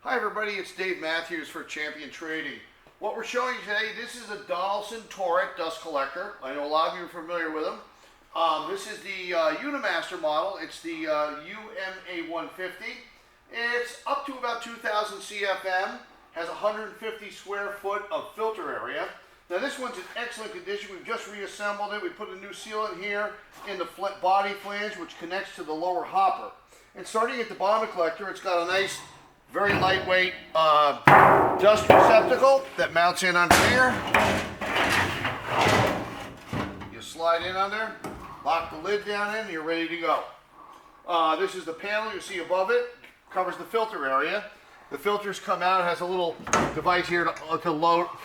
Hi everybody, it's Dave Matthews for Champion Trading. What we're showing you today, this is a Donaldson Torit dust collector. I know a lot of you are familiar with them. This is the Unimaster model. It's the UMA 150. It's up to about 2,000 CFM, has 150 square foot of filter area. Now this one's in excellent condition. We've just reassembled it. We put a new sealant here in the body flange, which connects to the lower hopper. And starting at the bottom of the collector, it's got a nice, very lightweight dust receptacle that mounts in under here. You slide in under, lock the lid down in, and you're ready to go. This is the panel you see above it, covers the filter area. The filters come out, it has a little device here that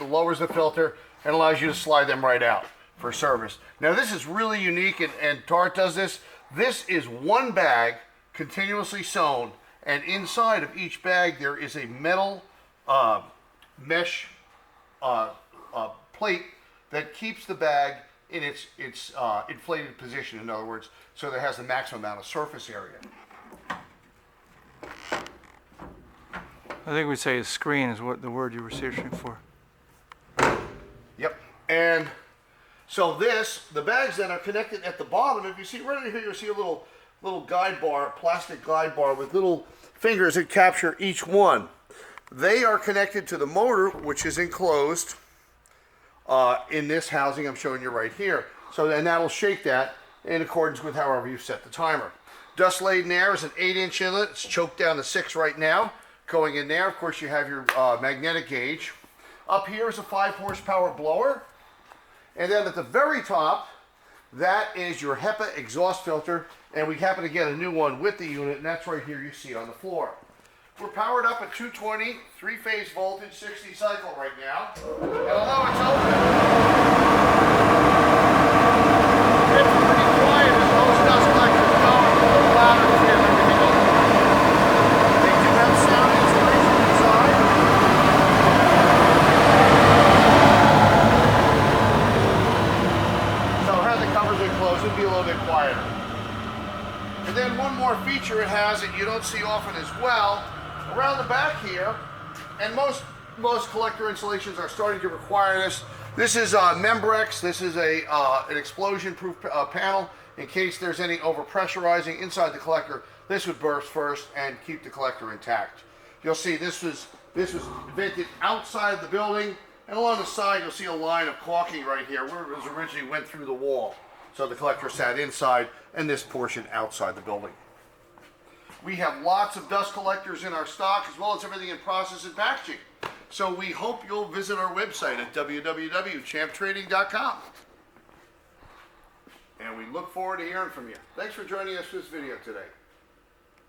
lowers the filter and allows you to slide them right out for service. Now this is really unique, and Torit does this. This is one bag continuously sewn, and inside of each bag there is a metal mesh plate that keeps the bag in its inflated position, in other words, so that it has the maximum amount of surface area. I think we'd say a screen is what the word you were searching for. Yep. And so the bags that are connected at the bottom, if you see right over here, you'll see a little guide bar, plastic guide bar with little fingers that capture each one. They are connected to the motor, which is enclosed in this housing I'm showing you right here. So then that'll shake that in accordance with however you set the timer. Dust laden air is an 8-inch inlet. It's choked down to 6 right now. Going in there, of course, you have your magnetic gauge. Up here is a 5-horsepower blower. And then at the very top, that is your HEPA exhaust filter. And we happen to get a new one with the unit, and that's right here you see on the floor. We're powered up at 220, 3-phase voltage, 60 cycle right now. And although it's open, it's pretty quiet as most dust collectors go. It's a little louder to hear everything open. They do have sound insulation inside. So had the covers been closed, it'd be a little bit quieter. And then one more feature it has that you don't see often as well, around the back here, and most collector installations are starting to require this. This is Membrex. This is an explosion-proof panel in case there's any overpressurizing inside the collector. This would burst first and keep the collector intact. You'll see this was vented outside the building, and along the side you'll see a line of caulking right here where it was originally went through the wall. So the collector sat inside and this portion outside the building. We have lots of dust collectors in our stock, as well as everything in process and packaging. So we hope you'll visit our website at www.champtrading.com. And we look forward to hearing from you. Thanks for joining us for this video today.